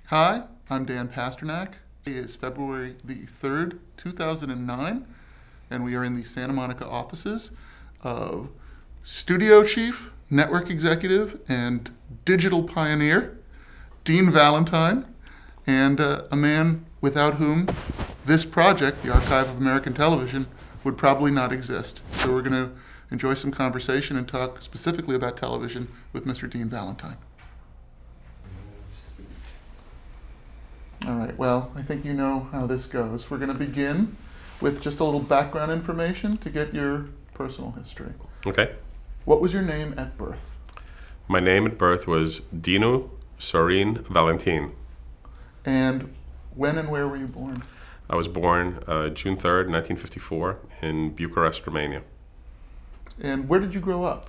Hi, I'm Dan Pasternak. It is February the 3rd, 2009, and we are in the Santa Monica offices of Studio Chief, Network Executive, and Digital Pioneer, Dean Valentine, and a man without whom this project, the Archive of American Television, would probably not exist. So we're going to enjoy some conversation and talk specifically about television with Mr. Dean Valentine. All right, well, I think you know how this goes. We're going to begin with just a little background information to get your personal history. Okay. What was your name at birth? My name at birth was Dinu Sorin Valentine. And when and where were you born? I was born June 3rd, 1954 in Bucharest, Romania. And where did you grow up?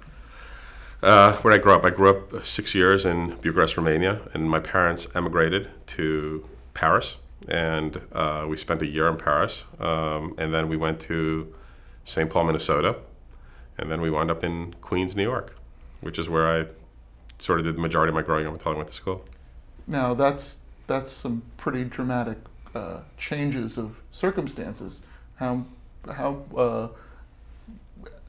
Where I grew up 6 years in Bucharest, Romania, and my parents emigrated to Paris, and we spent a year in Paris, and then we went to St. Paul, Minnesota, and then we wound up in Queens, New York, which is where I sort of did the majority of my growing up until I went to school. Now, that's some pretty dramatic changes of circumstances. How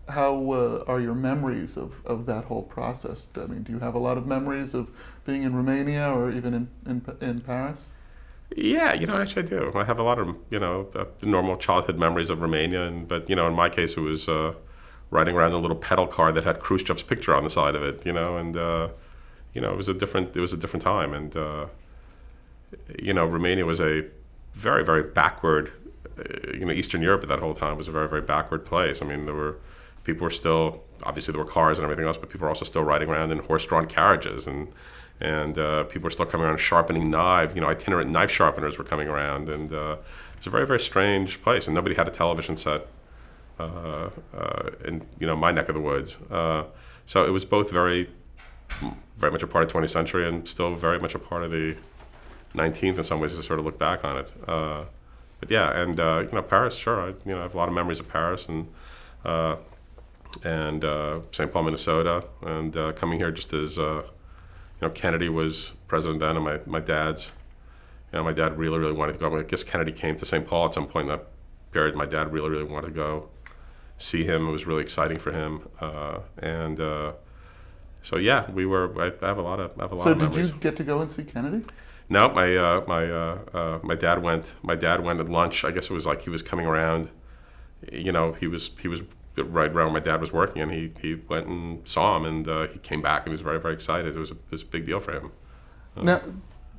are your memories of that whole process? I mean, do you have a lot of memories of being in Romania or even in Paris? Yeah, actually I do. I have a lot of, the normal childhood memories of Romania, but, in my case it was riding around in a little pedal car that had Khrushchev's picture on the side of it, and, it was a different time, and, Romania was a very, very backward, Eastern Europe at that whole time was a very, very backward place. I mean, people were still, obviously there were cars and everything else, but people were also still riding around in horse-drawn carriages, and people were still coming around sharpening knives. Itinerant knife sharpeners were coming around, and it's a very, very strange place. And nobody had a television set in my neck of the woods. So it was both very, very much a part of the 20th century and still very much a part of the 19th in some ways to sort of look back on it. But yeah, and Paris, sure. I have a lot of memories of Paris and St. Paul, Minnesota, and coming here just as Kennedy was president then, and my dad really, really wanted to go. I guess Kennedy came to St. Paul at some point in that period. My dad really, really wanted to go see him. It was really exciting for him, so yeah, I have a lot of memories. So did you get to go and see Kennedy? No, my dad went. My dad went at lunch. I guess it was like he was coming around. He was right around where my dad was working, and he went and saw him, and he came back and he was very, very excited. It was a big deal for him. Now,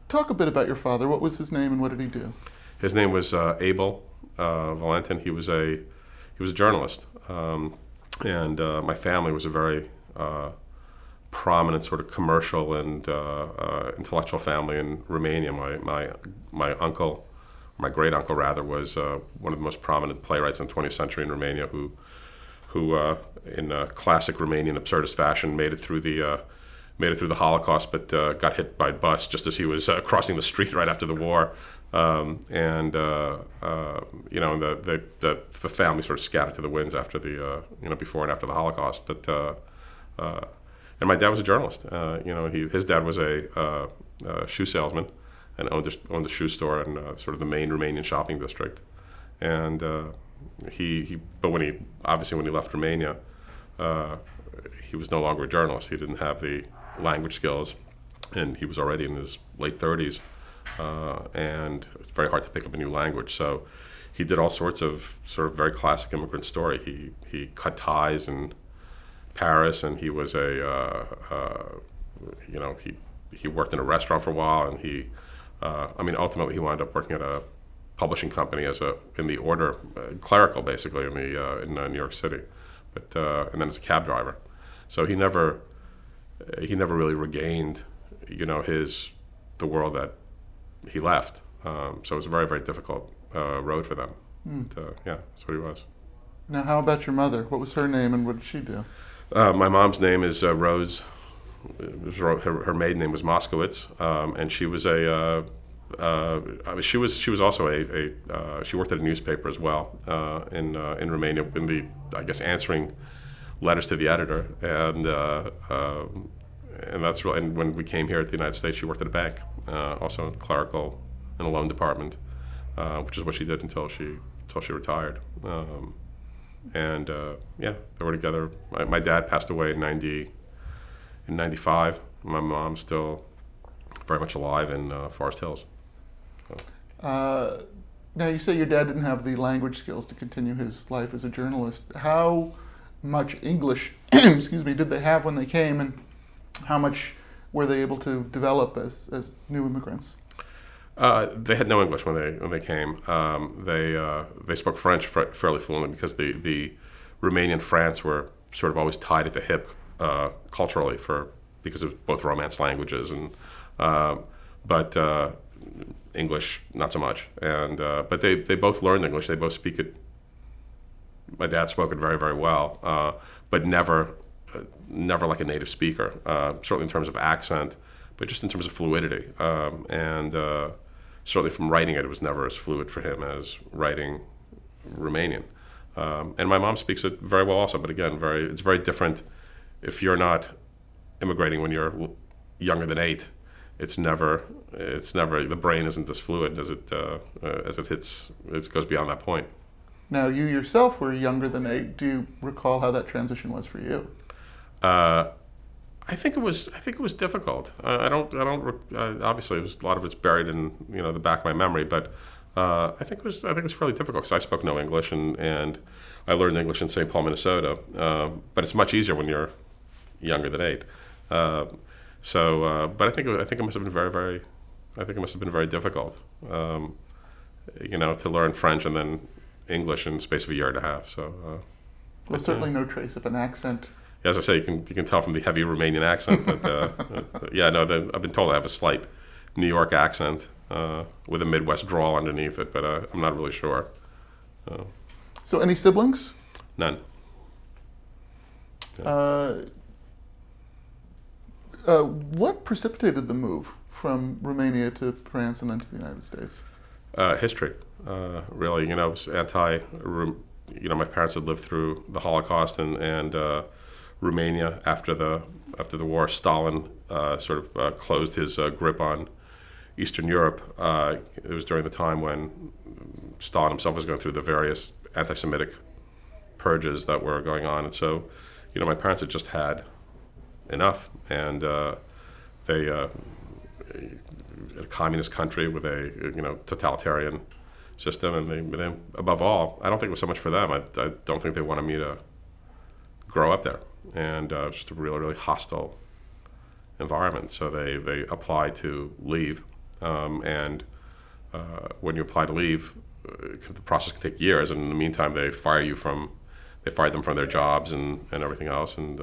talk a bit about your father. What was his name and what did he do? His name was Abel Valentine. He was a journalist, and my family was a very prominent sort of commercial and intellectual family in Romania. My uncle, my great uncle rather, was one of the most prominent playwrights in the 20th century in Romania, who in classic Romanian absurdist fashion made it through the Holocaust, but got hit by a bus just as he was crossing the street right after the war, and the family sort of scattered to the winds after before and after the Holocaust, but. And my dad was a journalist. His dad was a shoe salesman and owned a shoe store in sort of the main Romanian shopping district. And but when he left Romania, he was no longer a journalist. He didn't have the language skills, and he was already in his late 30s, and it's very hard to pick up a new language. So he did all sorts of sort of very classic immigrant story. He cut ties in Paris, and he was he worked in a restaurant for a while, and ultimately he wound up working at a publishing company in the order clerical, basically in New York City, but and then as a cab driver. So he never really regained the world that he left. So it was a very, very difficult road for them. But, yeah, that's what he was. Now, how about your mother? What was her name and what did she do? My mom's name is Rose. Her maiden name was Moskowitz, and she was she was also she worked at a newspaper as well in Romania, answering letters to the editor, and that's really. And when we came here at the United States, she worked at a bank, also clerical in a loan department, which is what she did until she retired. And yeah, they were together. My dad passed away in '95. My mom's still very much alive in Forest Hills. Now, you say your dad didn't have the language skills to continue his life as a journalist. How much English, excuse me, did they have when they came, and how much were they able to develop as new immigrants? They had no English when they came. They spoke French fairly fluently because the Romanian and France were sort of always tied at the hip culturally because of both Romance languages, and but English not so much. And but they both learned English. They both speak it. My dad spoke it very, very well, but never like a native speaker. Certainly in terms of accent, but just in terms of fluidity. And certainly from writing it was never as fluid for him as writing Romanian. And my mom speaks it very well also, but again, it's very different if you're not immigrating when you're younger than 8. It's never the brain isn't as fluid as it goes beyond that point. Now, you yourself were younger than 8. Do you recall how that transition was for you? I think it was difficult. I don't. Obviously, a lot of it's buried in the back of my memory, but I think it was fairly difficult because I spoke no English, and I learned English in St. Paul, Minnesota. But it's much easier when you're younger than 8. But I think it must have been very difficult. To learn French and then English in the space of a year and a half. So. Well, certainly no trace of an accent. As I say, you can tell from the heavy Romanian accent, but yeah, no, I've been told I have a slight New York accent with a Midwest drawl underneath it, but I'm not really sure. So, any siblings? None. What precipitated the move from Romania to France and then to the United States? History, really. It was my parents had lived through the Holocaust and Romania after the war. Stalin sort of closed his grip on Eastern Europe. It was during the time when Stalin himself was going through the various anti-Semitic purges that were going on, and so my parents had just had enough, and they a communist country with a totalitarian system, and they above all, I don't think it was so much for them. I don't think they wanted me to grow up there, and it was just a really, really hostile environment. So they applied to leave, and when you apply to leave, the process can take years, and in the meantime, they fired them from their jobs and everything else, and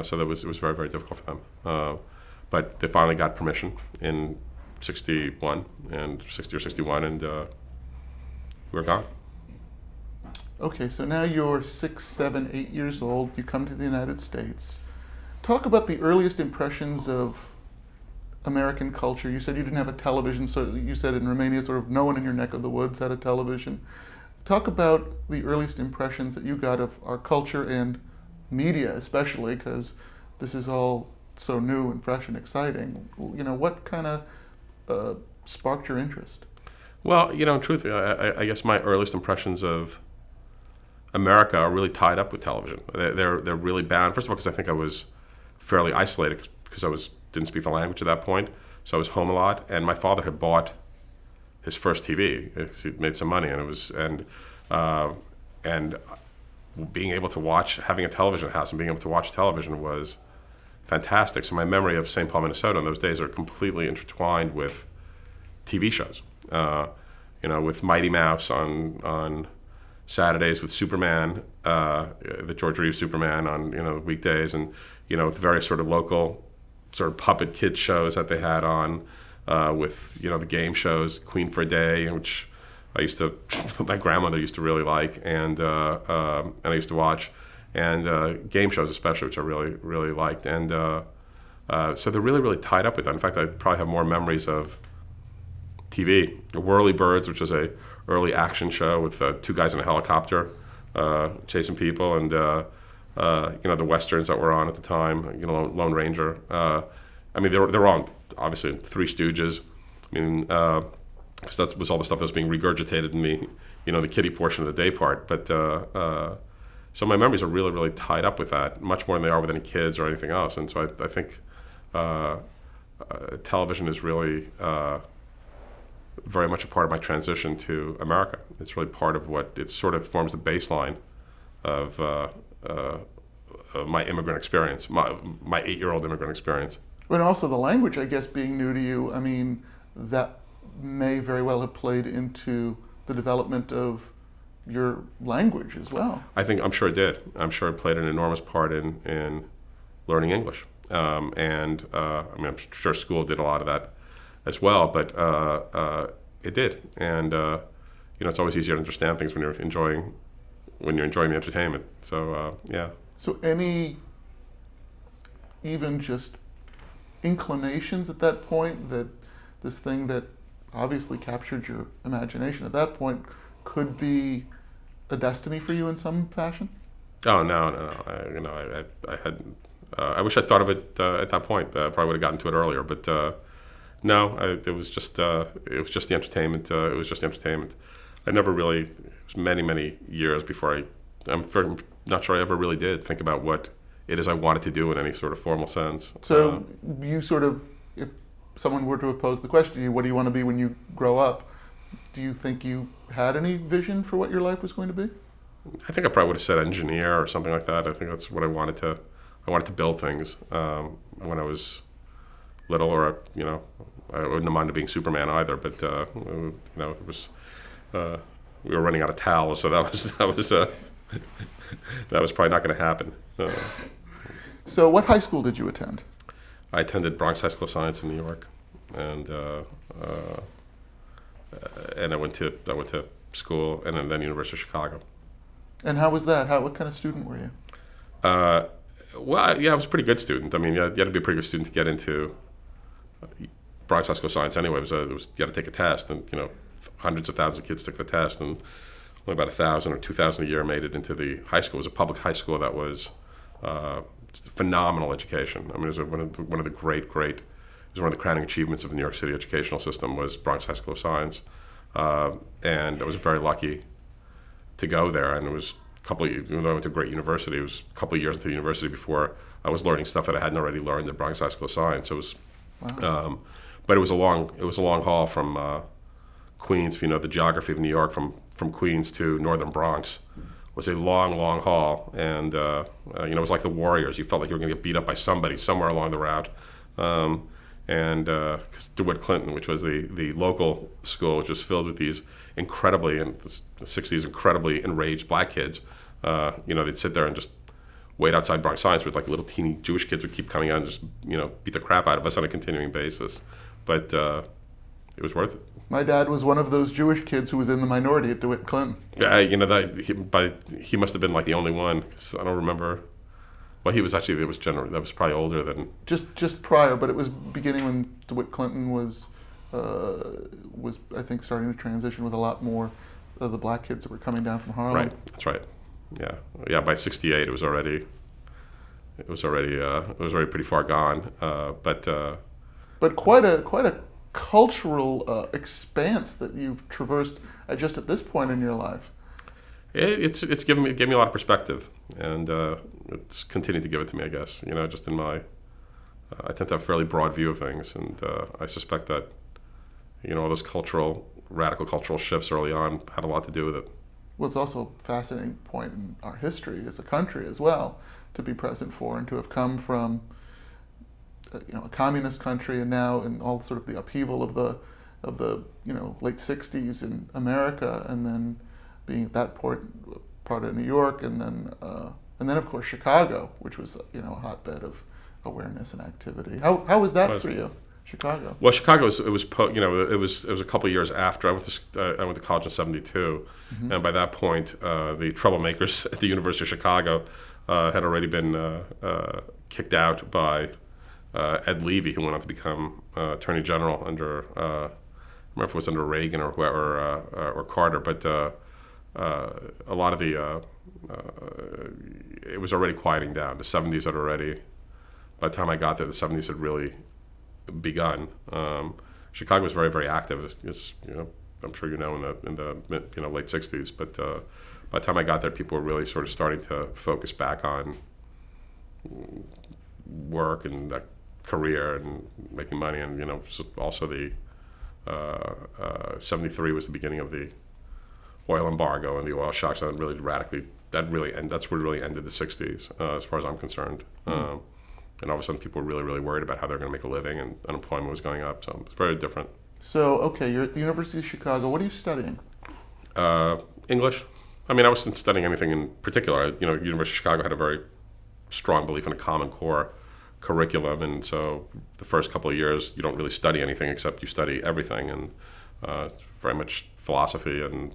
so it was very, very difficult for them. But they finally got permission in 60 or 61, and we were gone. Okay, so now you're 6, 7, 8 years old. You come to the United States. Talk about the earliest impressions of American culture. You said you didn't have a television, so you said in Romania sort of no one in your neck of the woods had a television. Talk about the earliest impressions that you got of our culture and media, especially, because this is all so new and fresh and exciting. What kind of sparked your interest? Well, in truth, I guess my earliest impressions of America are really tied up with television. They're really bound. First of all, because I think I was fairly isolated because I didn't speak the language at that point, so I was home a lot. And my father had bought his first TV because he'd made some money, and being able to watch, having a television at the house and being able to watch television was fantastic. So my memory of St. Paul, Minnesota in those days are completely intertwined with TV shows. With Mighty Mouse on Saturdays, with Superman, the George Reeves Superman on weekdays, and with various sort of local sort of puppet kid shows that they had on, with the game shows, Queen for a Day, which my grandmother used to really like, and I used to watch, and game shows especially, which I really, really liked, and so they're really, really tied up with that. In fact, I probably have more memories of TV. Whirly Birds, which was a early action show with 2 guys in a helicopter chasing people, and the westerns that were on at the time, Lone Ranger. I mean, they're all obviously Three Stooges. I mean, because that was all the stuff that was being regurgitated in the kiddie portion of the day part. But so my memories are really, really tied up with that, much more than they are with any kids or anything else. And so I think television is really very much a part of my transition to America. It's really part of what it sort of forms the baseline of my immigrant experience, my 8-year-old immigrant experience. And also the language, I guess, being new to you, I mean, that may very well have played into the development of your language as well. I'm sure it did. I'm sure it played an enormous part in learning English. And I'm sure school did a lot of that as well, but it did. And it's always easier to understand things when you're enjoying the entertainment. So yeah. So any even just inclinations at that point that this thing that obviously captured your imagination at that point could be a destiny for you in some fashion? Oh no! I had. I wish I thought of it at that point. Probably would have gotten to it earlier, but no. It was just the entertainment. It was just entertainment. I never really. It was many years before I'm not sure I ever really did think about what it is I wanted to do in any sort of formal sense. So you sort of, if someone were to have posed the question to you, what do you want to be when you grow up? Do you think you had any vision for what your life was going to be? I think I probably would have said engineer or something like that. I think that's what I wanted to. I wanted to build things when I was little, or I wouldn't have minded being Superman either. But it was we were running out of towels, so that was probably not going to happen. So, what high school did you attend? I attended Bronx High School of Science in New York, and I went to school, and then University of Chicago. And how was that? What kind of student were you? Well, I was a pretty good student. I mean, you had to be a pretty good student to get into Bronx High School of Science anyway. You had to take a test, and hundreds of thousands of kids took the test, and only about 1,000 or 2,000 a year made it into the high school. It was a public high school that was phenomenal education. I mean, it was one of the great. It was one of the crowning achievements of the New York City educational system was Bronx High School of Science, and I was very lucky to go there. And it was even though I went to a great university, it was a couple of years into the university before I was learning stuff that I hadn't already learned at Bronx High School of Science. It was, wow. But it was a long haul from Queens. If you know the geography of New York, from Queens to northern Bronx was a long haul, and it was like the Warriors. You felt like you were going to get beat up by somebody somewhere along the route. And because DeWitt Clinton, which was the local school, which was filled with these incredibly, in the 60s, incredibly enraged black kids, they'd sit there and just wait outside Bronx Science with like little teeny Jewish kids would keep coming out and just, beat the crap out of us on a continuing basis. But it was worth it. My dad was one of those Jewish kids who was in the minority at DeWitt Clinton. Yeah, he must have been like the only one, 'cause I don't remember. Well, that was probably older than just prior, but it was beginning when DeWitt Clinton was I think starting to transition with a lot more of the black kids that were coming down from Harlem. Right, that's right. Yeah. By '68, it was already pretty far gone. But quite a cultural expanse that you've traversed just at this point in your life. It gave me a lot of perspective, and it's continued to give it to me, I guess. Just in my, I tend to have a fairly broad view of things, and I suspect that, all those radical cultural shifts early on had a lot to do with it. Well, it's also a fascinating point in our history as a country as well to be present for, and to have come from, a communist country, and now in all sort of the upheaval of the late '60s in America, and then being at that part of New York, and then of course Chicago, which was a hotbed of awareness and activity. How was that for you, Chicago? Well, Chicago it was a couple of years after I went to college in '72, mm-hmm. and by that point the troublemakers at the University of Chicago had already been kicked out by Ed Levy, who went on to become Attorney General under I don't remember if it was under Reagan or Carter, but a lot of the it was already quieting down. The 70s had already. By the time I got there, the 70s had really begun. Chicago was very, very active. It's, I'm sure in the late 60s. But by the time I got there, people were really sort of starting to focus back on work and career and making money. And also the 73 was the beginning of the oil embargo and the oil shocks. That's what really ended the 60s, as far as I'm concerned. And all of a sudden, people were really, really worried about how they're going to make a living, and unemployment was going up. So it's very different. So, okay, you're at the University of Chicago. What are you studying? English. I mean, I wasn't studying anything in particular. University of Chicago had a very strong belief in a Common Core curriculum, and so the first couple of years, you don't really study anything except you study everything, and very much philosophy and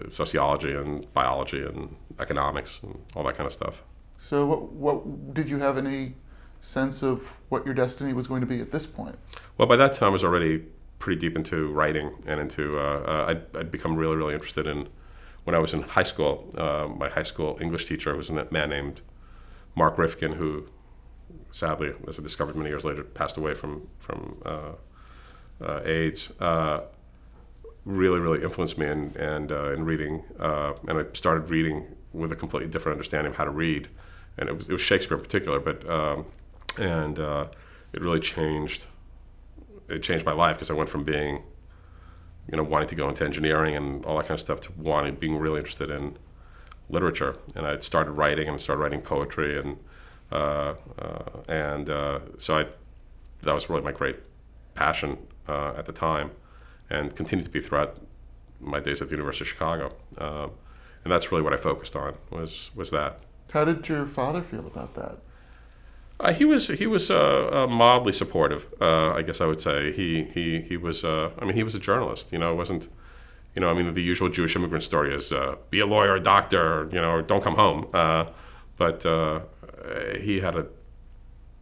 sociology and biology and economics and all that kind of stuff. So what did you have any sense of what your destiny was going to be at this point? Well, by that time I was already pretty deep into writing and into, I'd become really, really interested in, when I was in high school, my high school English teacher was a man named Mark Rifkin, who sadly, as I discovered many years later, passed away from AIDS. Really, really influenced me in reading, and I started reading with a completely different understanding of how to read. And it was Shakespeare in particular, but it really changed. It changed my life because I went from being, wanting to go into engineering and all that kind of stuff to being really interested in literature. And I started writing poetry, and so that was really my great passion at the time, and continued to be throughout my days at the University of Chicago. And that's really what I focused on was that. How did your father feel about that? He was mildly supportive. I guess I would say he was. He was a journalist. It wasn't. The usual Jewish immigrant story is be a lawyer, a doctor, or don't come home. But he had a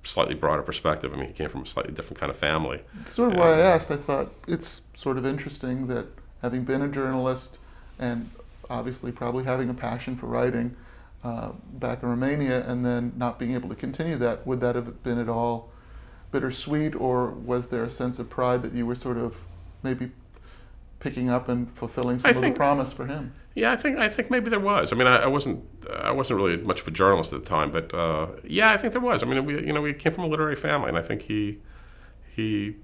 slightly broader perspective. He came from a slightly different kind of family. That's sort of why I asked. I thought it's sort of interesting that having been a journalist and obviously probably having a passion for writing back in Romania, and then not being able to continue that, would that have been at all bittersweet, or was there a sense of pride that you were sort of maybe picking up and fulfilling some of the promise for him? Yeah, I think maybe there was. I wasn't really much of a journalist at the time, but yeah, I think there was. We came from a literary family, and I think he in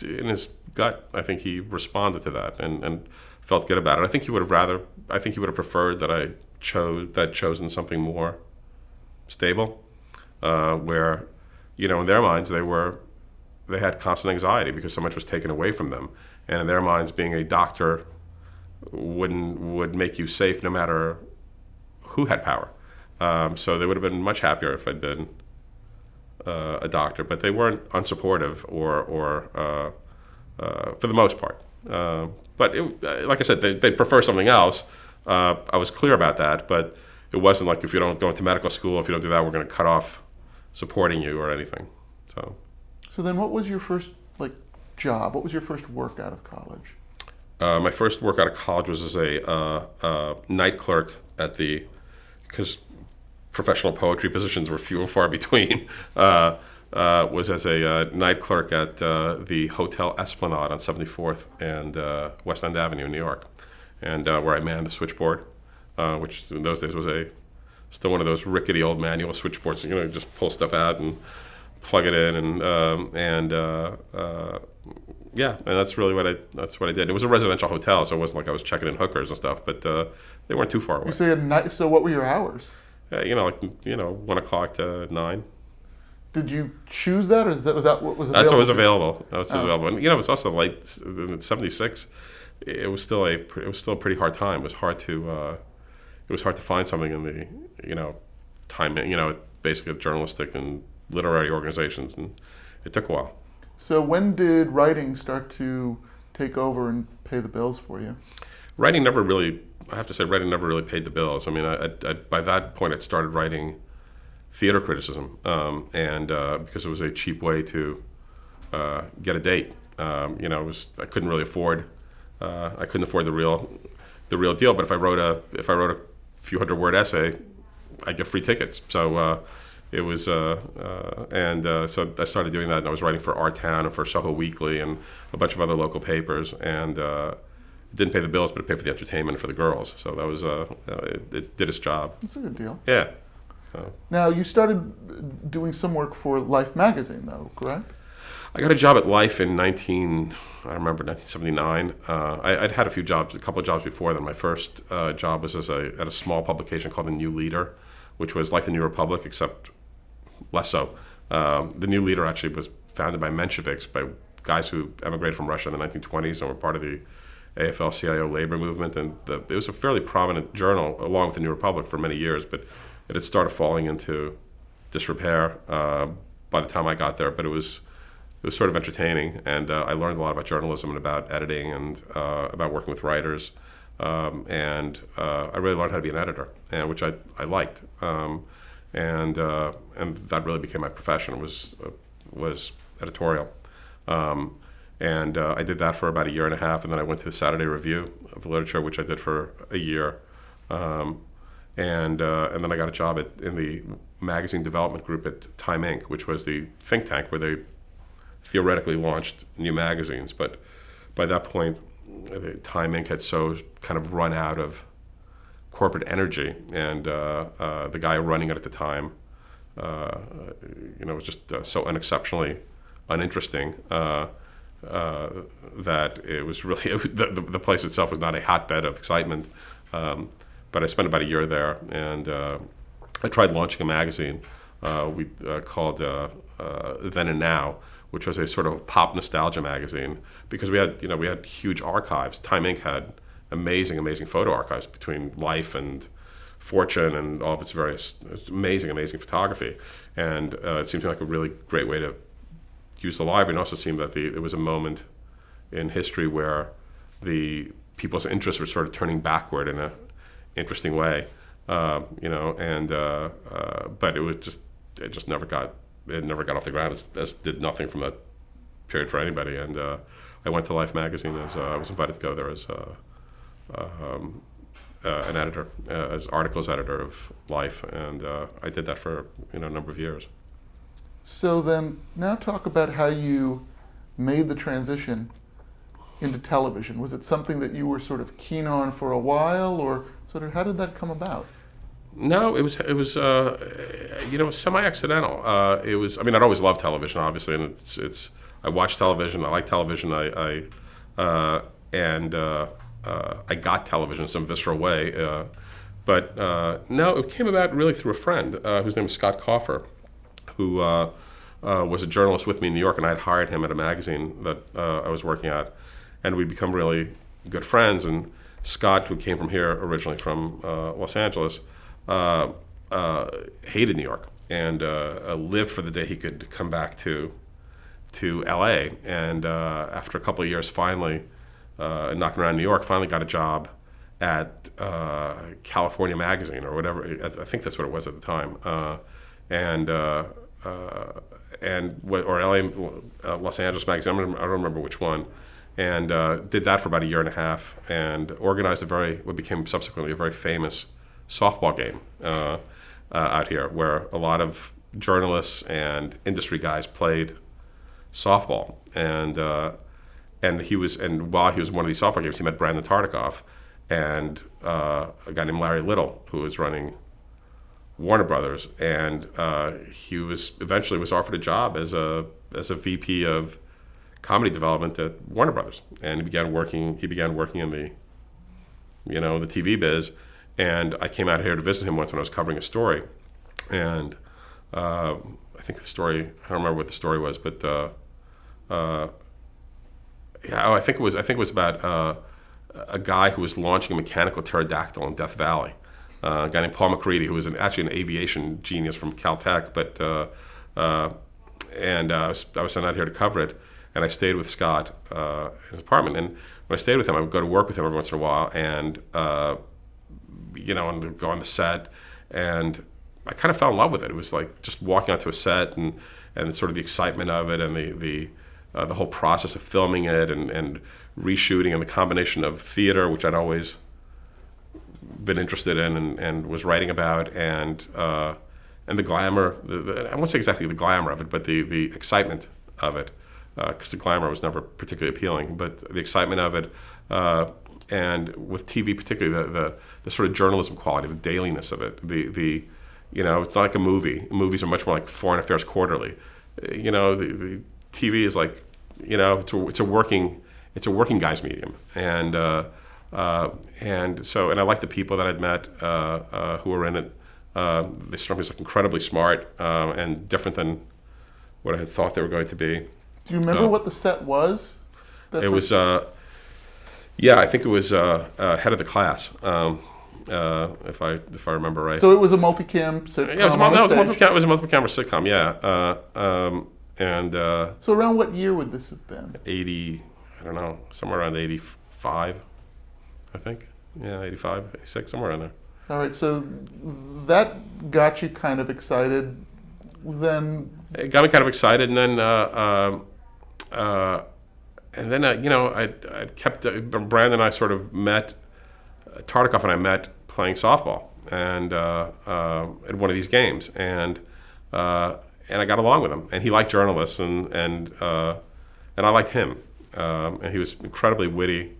his gut, I think he responded to that and felt good about it. I think he would have preferred that I chosen something more stable, where, in their minds they had constant anxiety because so much was taken away from them, and in their minds, being a doctor would make you safe no matter who had power. So they would have been much happier if I'd been a doctor, but they weren't unsupportive or for the most part. But like I said, they'd prefer something else. I was clear about that, but it wasn't like, if you don't go into medical school, if you don't do that, we're going to cut off supporting you or anything. So then what was your first job? What was your first work out of college? My first work out of college was as a night clerk because professional poetry positions were few and far between. Was as a night clerk at the Hotel Esplanade on 74th and West End Avenue in New York, and where I manned the switchboard, which in those days was still one of those rickety old manual switchboards. Just pull stuff out and plug it in, and that's really what I did. It was a residential hotel, so it wasn't like I was checking in hookers and stuff, but they weren't too far away. You say at night. So what were your hours? 1 o'clock to 9. Did you choose that, or was that what was available? That's what was available. Available, and it was also late in '76. It was still a pretty hard time. It was hard to find something in the time, basically journalistic and literary organizations, and it took a while. So when did writing start to take over and pay the bills for you? Writing never really paid the bills. By that point, I'd started writing theater criticism, and because it was a cheap way to get a date. I couldn't afford the real the real deal. But if I wrote a few hundred word essay, I get free tickets. So it was, so I started doing that, and I was writing for Our Town and for Soho Weekly and a bunch of other local papers, and it didn't pay the bills, but it paid for the entertainment for the girls. So that was it did its job. That's a good deal. Yeah. Now, you started doing some work for Life magazine, though, correct? I got a job at Life in 1979. I'd had a couple of jobs before then. My first job was at a small publication called The New Leader, which was like the New Republic, except less so. The New Leader actually was founded by Mensheviks, by guys who emigrated from Russia in the 1920s and were part of the AFL-CIO labor movement. And it was a fairly prominent journal, along with the New Republic, for many years, but it had started falling into disrepair by the time I got there. But it was sort of entertaining, and I learned a lot about journalism and about editing and about working with writers. And I really learned how to be an editor, which I liked. And that really became my profession, was editorial. And I did that for about a year and a half, and then I went to the Saturday Review of Literature, which I did for a year. And then I got a job in the magazine development group at Time Inc., which was the think tank where they theoretically launched new magazines. But by that point, Time Inc. had so kind of run out of corporate energy, and the guy running it at the time, was just so unexceptionally uninteresting that it was really the place itself was not a hotbed of excitement. But I spent about a year there, and I tried launching a magazine we called Then and Now, which was a sort of pop nostalgia magazine, because we had huge archives. Time Inc. had amazing photo archives between Life and Fortune and all of its various amazing photography, and it seemed like a really great way to use the library. And also seemed that it was a moment in history where the people's interests were sort of turning backward in a interesting way, but it just never got off the ground. It did nothing from that period for anybody. And I went to Life magazine as I was invited to go there as an editor, as articles editor of Life, and I did that for a number of years. So then, now talk about how you made the transition into television. Was it something that you were sort of keen on for a while, or sort of how did that come about? No, it was semi-accidental. I'd always loved television, obviously, and it's I watch television. I like television. I got television in some visceral way, but no, it came about really through a friend whose name was Scott Coffer, who was a journalist with me in New York, and I had hired him at a magazine that I was working at, and we'd become really good friends. And Scott, who came from here originally from Los Angeles, hated New York and lived for the day he could come back to LA. And after a couple of years, finally knocking around New York, finally got a job at California Magazine or whatever. I think that's what it was at the time, or LA, Los Angeles Magazine. I don't remember which one. And did that for about a year and a half, and organized what became subsequently a very famous softball game out here, where a lot of journalists and industry guys played softball. And while he was in one of these softball games, he met Brandon Tartikoff and a guy named Larry Little, who was running Warner Brothers, and he eventually was offered a job as a VP of comedy development at Warner Brothers, and he began working in the the TV biz. And I came out here to visit him once when I was covering a story, and I think the story, I don't remember what the story was, but I think it was about a guy who was launching a mechanical pterodactyl in Death Valley. A guy named Paul McCready, who was actually an aviation genius from Caltech, but I was sent out here to cover it, and I stayed with Scott in his apartment. And when I stayed with him, I would go to work with him every once in a while, and and go on the set, and I kind of fell in love with it. It was like just walking onto a set and sort of the excitement of it, and the whole process of filming it and reshooting, and the combination of theater, which I'd always been interested in and was writing about, and the glamour. I won't say exactly the glamour of it, but the excitement of it, because the glamour was never particularly appealing, but the excitement of it, and with TV particularly, the sort of journalism quality, the dailiness of it, the it's not like a movie. Movies are much more like Foreign Affairs Quarterly. The TV is like, it's a working guy's medium, and I like the people that I'd met who were in it. They struck me as like incredibly smart and different than what I had thought they were going to be. Do you remember what the set was? It was, I think it was Head of the Class, if I remember right. So it was a multicam sitcom. Yeah, it was a multiple camera sitcom. Yeah, so around what year would this have been? 80, I don't know, somewhere around 85, I think. Yeah, 85, 86, somewhere around there. All right, so that got you kind of excited. Then it got me kind of excited, and then I kept Brandon and I sort of met. Tartikoff and I met playing softball and at one of these games, and I got along with him, and he liked journalists, and I liked him, and he was incredibly witty,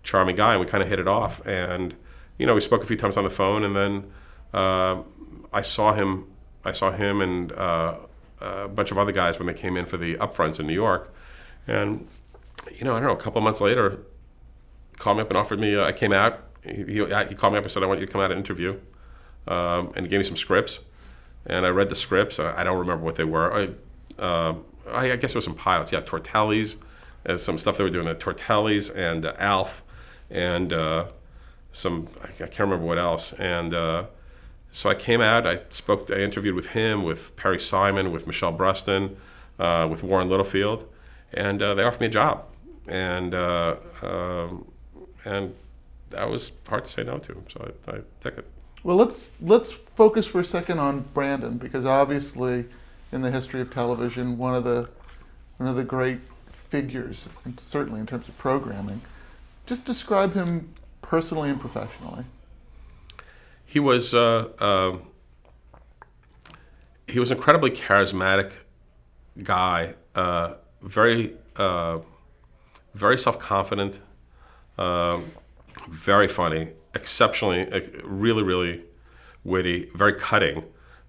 charming guy, and we kind of hit it off, and we spoke a few times on the phone, and then I saw him and a bunch of other guys when they came in for the upfronts in New York, and I don't know, a couple of months later, called me up and offered me. I came out. He called me up and said, "I want you to come out and interview," and he gave me some scripts, and I read the scripts. I don't remember what they were. I guess it was some pilots. Yeah, Tortelli's, some stuff they were doing at Tortelli's and Alf, and I can't remember what else. And so I came out. I interviewed with him, with Perry Simon, with Michelle Bruston, with Warren Littlefield, and they offered me a job, and that was hard to say no to, so I took it. Well, let's focus for a second on Brandon, because obviously, in the history of television, one of the great figures, and certainly in terms of programming. Just describe him personally and professionally. He was an incredibly charismatic guy, very self-confident. Very funny, exceptionally, really, really witty, very cutting.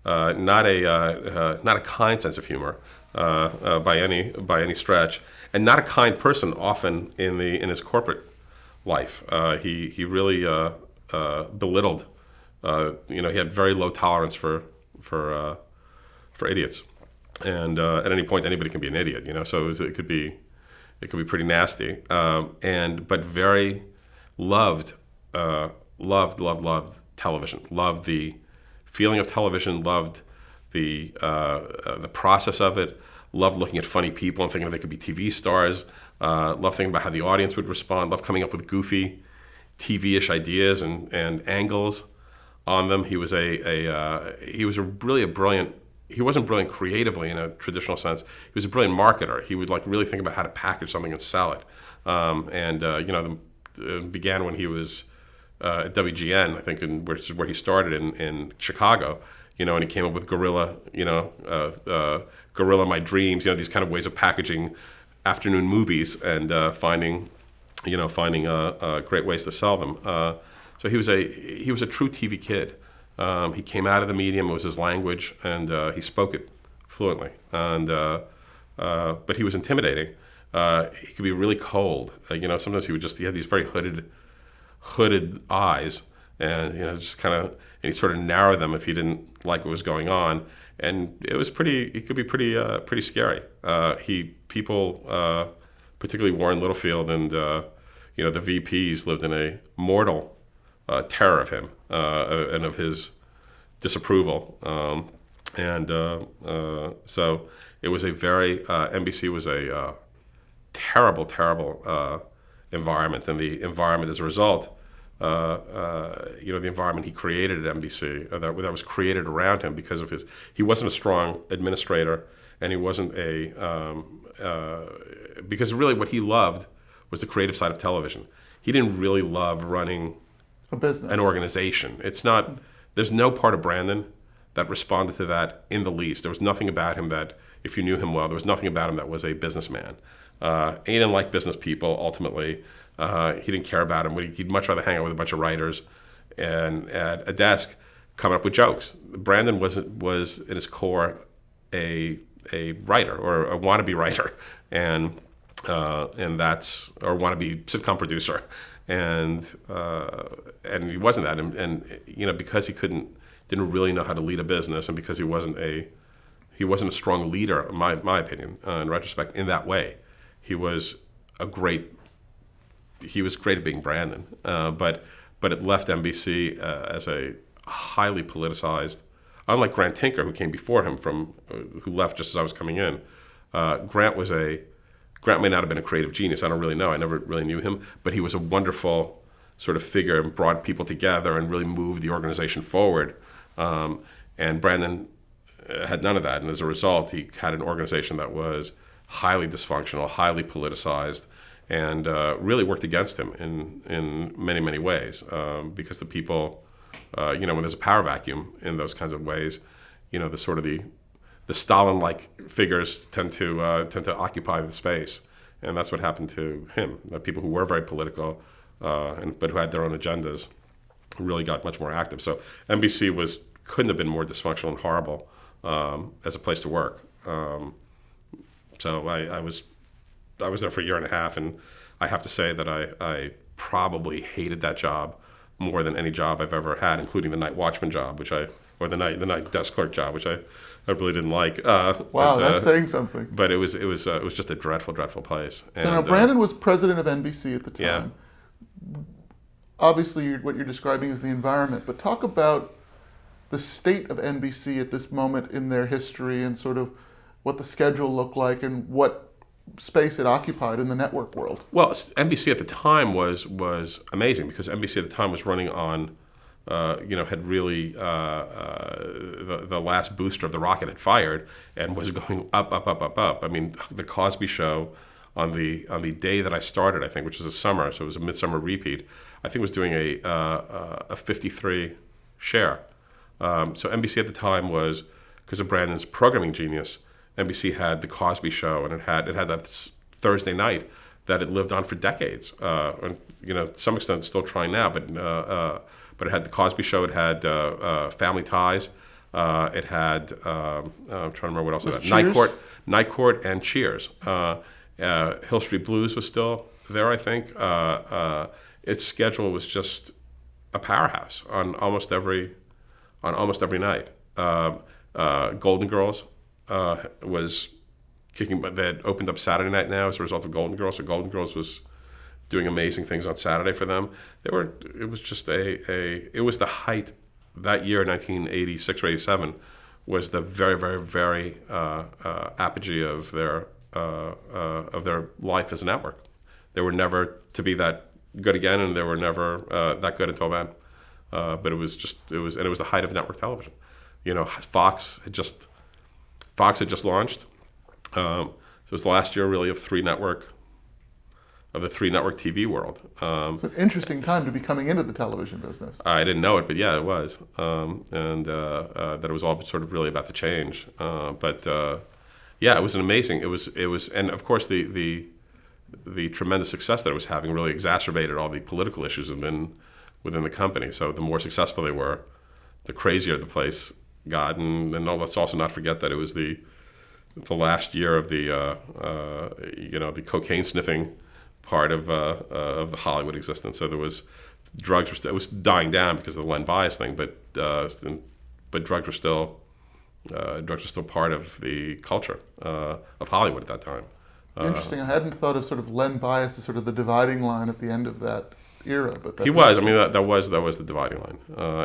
Not a kind sense of humor by any stretch, and not a kind person often in his corporate life. He really belittled. He had very low tolerance for idiots, and at any point anybody can be an idiot. So it could be pretty nasty, but very loved television, loved the feeling of television, loved the process of it, loved looking at funny people and thinking they could be TV stars, loved thinking about how the audience would respond, loved coming up with goofy TV-ish ideas and angles on them. He was really a brilliant. He wasn't brilliant creatively in a traditional sense. He was a brilliant marketer. He would really think about how to package something and sell it. Began when he was at WGN, I think, which is where he started in Chicago. And he came up with Gorilla, Gorilla My Dreams. These kind of ways of packaging afternoon movies and finding great ways to sell them. So he was a true TV kid. He came out of the medium; it was his language, and he spoke it fluently. But he was intimidating. He could be really cold. Sometimes he had these very hooded eyes, and just kind of, and he'd sort of narrow them if he didn't like what was going on, and it could be pretty scary. People, particularly Warren Littlefield and the VPs, lived in a mortal terror of him and of his disapproval, so it was a very NBC was a terrible environment, and the environment as a result, the environment he created at NBC that was created around him because of he wasn't a strong administrator, and he wasn't because really what he loved was the creative side of television. He didn't really love running a business, an organization. It's not. There's no part of Brandon that responded to that in the least. There was nothing about him that, if you knew him well, there was nothing about him that was a businessman. He didn't like business people. Ultimately, he didn't care about him. He'd much rather hang out with a bunch of writers and at a desk coming up with jokes. Brandon was at his core a writer or a wannabe writer, and that's, or wannabe sitcom producer, and he wasn't that, and you know, because he didn't really know how to lead a business, and because he wasn't a strong leader, in my opinion, in retrospect, in that way, he was great at being Brandon, but it left NBC as a highly politicized. Unlike Grant Tinker, who came before him who left just as I was coming in, Grant may not have been a creative genius. I don't really know. I never really knew him, but he was a wonderful sort of figure and brought people together and really moved the organization forward. And Brandon had none of that, and as a result, he had an organization that was highly dysfunctional, highly politicized, and really worked against him in many, many ways, because the people, when there's a power vacuum in those kinds of ways, the sort of the Stalin-like figures tend to occupy the space, and that's what happened to him. People who were very political, but who had their own agendas, really got much more active. So NBC couldn't have been more dysfunctional and horrible as a place to work. So I was there for a year and a half, and I have to say that I probably hated that job more than any job I've ever had, including the night watchman job, or the night desk clerk job, which I really didn't like. Wow, that's saying something. But it was just a dreadful, dreadful place. So now Brandon was president of NBC at the time. Yeah. Obviously, what you're describing is the environment, but talk about the state of NBC at this moment in their history and sort of what the schedule looked like and what space it occupied in the network world. Well, NBC at the time was amazing, because NBC at the time was running on, had really the last booster of the rocket had fired and was going up, up, up, up, up. I mean, the Cosby Show on the day that I started, I think, which was a summer, so it was a midsummer repeat, I think was doing a 53 share. So NBC at the time was, because of Brandon's programming genius, NBC had the Cosby Show, and it had that Thursday night that it lived on for decades. And to some extent, it's still trying now, but it had the Cosby Show. It had Family Ties. It had I'm trying to remember what else it had. Night Court, and Cheers. Hill Street Blues was still there, I think. Its schedule was just a powerhouse on almost every night. Golden Girls was kicking, but they had opened up Saturday night now as a result of Golden Girls. So Golden Girls was doing amazing things on Saturday for them. It was just it was the height that year, 1986 or 87, was the very, very, very apogee of their life as a network. They were never to be that good again, and they were never that good until then. But it was the height of network television. Fox had just launched. So it was the last year, really, of the three network TV world. It's an interesting time to be coming into the television business. I didn't know it, but yeah, it was, and that it was all sort of really about to change. But it was an amazing. It was, and of course the tremendous success that it was having really exacerbated all the political issues within the company. So the more successful they were, the crazier the place got, and let's also not forget that it was the last year of the cocaine sniffing part of the Hollywood existence. So there was drugs it was dying down because of the Len Bias thing, but drugs were still part of the culture of Hollywood at that time. Interesting. I hadn't thought of sort of Len Bias as sort of the dividing line at the end of that era, but that's he was. I mean, that was the dividing line,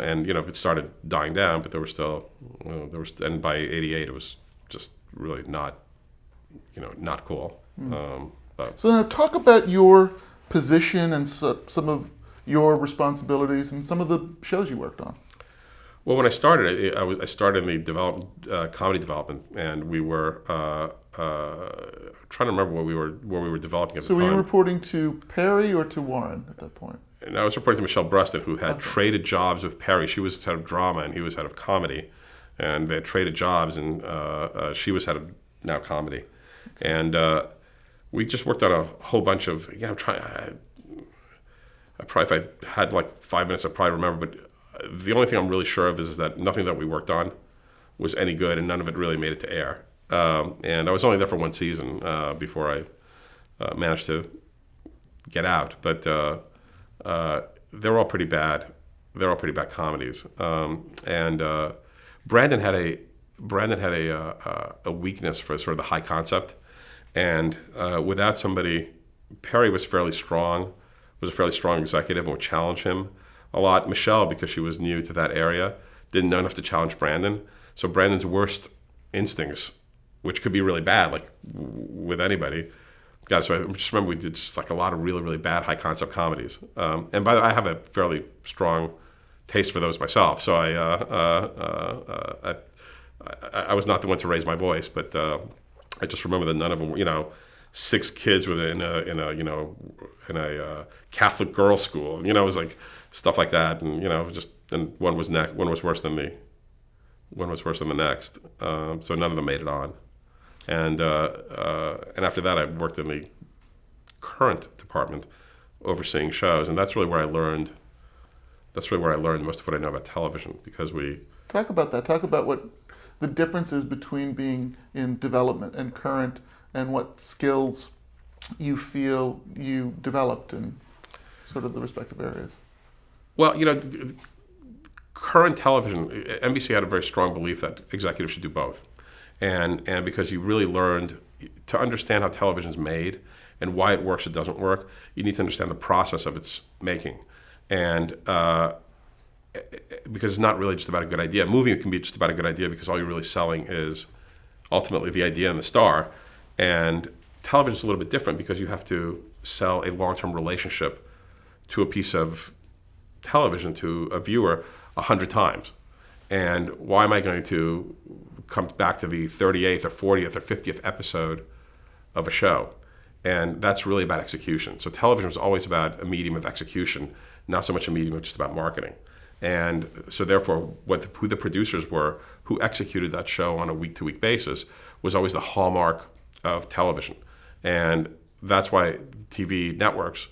and it started dying down, but there were still and by '88 it was just really not cool. So now talk about your position and some of your responsibilities and some of the shows you worked on. Well, when I started, I started in the comedy development, and we were trying to remember what we were developing at the time. So were you reporting to Perry or to Warren at that point? And I was reporting to Michelle Bruston, who had traded jobs with Perry. She was head of drama, and he was head of comedy. And they had traded jobs, and she was head of now comedy. And we just worked on a whole bunch of, I'm trying, I probably, if I had like 5 minutes, I'd probably remember, but the only thing I'm really sure of is that nothing that we worked on was any good, and none of it really made it to air. And I was only there for one season before I managed to get out. But they're all pretty bad. They're all pretty bad comedies. And Brandon had a weakness for sort of the high concept, and without somebody, Perry was fairly strong. Was a fairly strong executive and would challenge him a lot. Michelle, because she was new to that area, didn't know enough to challenge Brandon. So Brandon's worst instincts, which could be really bad, like with anybody. God, so I just remember we did just like a lot of really, really bad high concept comedies. And by the way, I have a fairly strong taste for those myself. So I was not the one to raise my voice, but I just remember that none of them, 6 kids within a Catholic girls' school. It was like stuff like that, and and one was worse than the next. So none of them made it on, and after that, I worked in the current department, overseeing shows, and that's really where I learned. That's really where I learned most of what I know about television, because we talk about that. Talk about what the difference is between being in development and current, and what skills you feel you developed in sort of the respective areas. Well, current television, NBC had a very strong belief that executives should do both. And because you really learned to understand how television's made and why it works or doesn't work, you need to understand the process of its making. And because it's not really just about a good idea. A movie can be just about a good idea because all you're really selling is ultimately the idea and the star. And television's a little bit different because you have to sell a long-term relationship to a piece of television, to a viewer, 100 times. And why am I going to come back to the 38th or 40th or 50th episode of a show? And that's really about execution. So television was always about a medium of execution, not so much a medium of just about marketing. And so therefore, who the producers were, who executed that show on a week-to-week basis, was always the hallmark of television. And that's why TV networks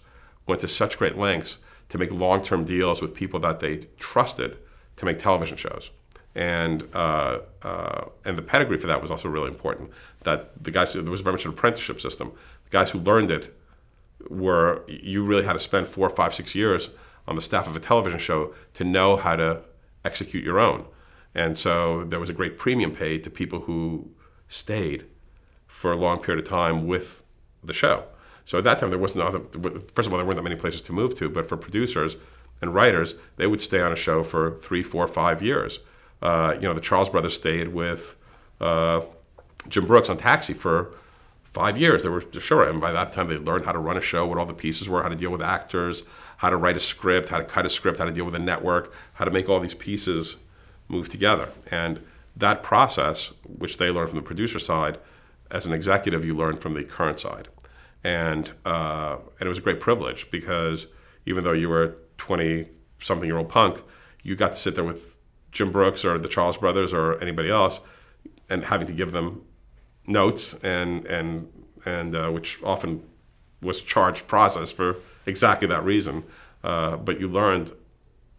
went to such great lengths to make long-term deals with people that they trusted to make television shows. And the pedigree for that was also really important. That the guys, there was very much an apprenticeship system. The guys who learned it you really had to spend 4, 5, 6 years on the staff of a television show to know how to execute your own. And so there was a great premium paid to people who stayed for a long period of time with the show. So at that time, first of all, there weren't that many places to move to, but for producers and writers, they would stay on a show for 3, 4, 5 years. The Charles brothers stayed with Jim Brooks on Taxi for 5 years. They were sure, and by that time they learned how to run a show, what all the pieces were, how to deal with actors, how to write a script, how to cut a script, how to deal with a network, how to make all these pieces move together. And that process, which they learned from the producer side, as an executive, you learn from the current side. And it was a great privilege because even though you were a 20-something-year-old punk, you got to sit there with Jim Brooks or the Charles brothers or anybody else, and having to give them notes and which often was charged process for exactly that reason. But you learned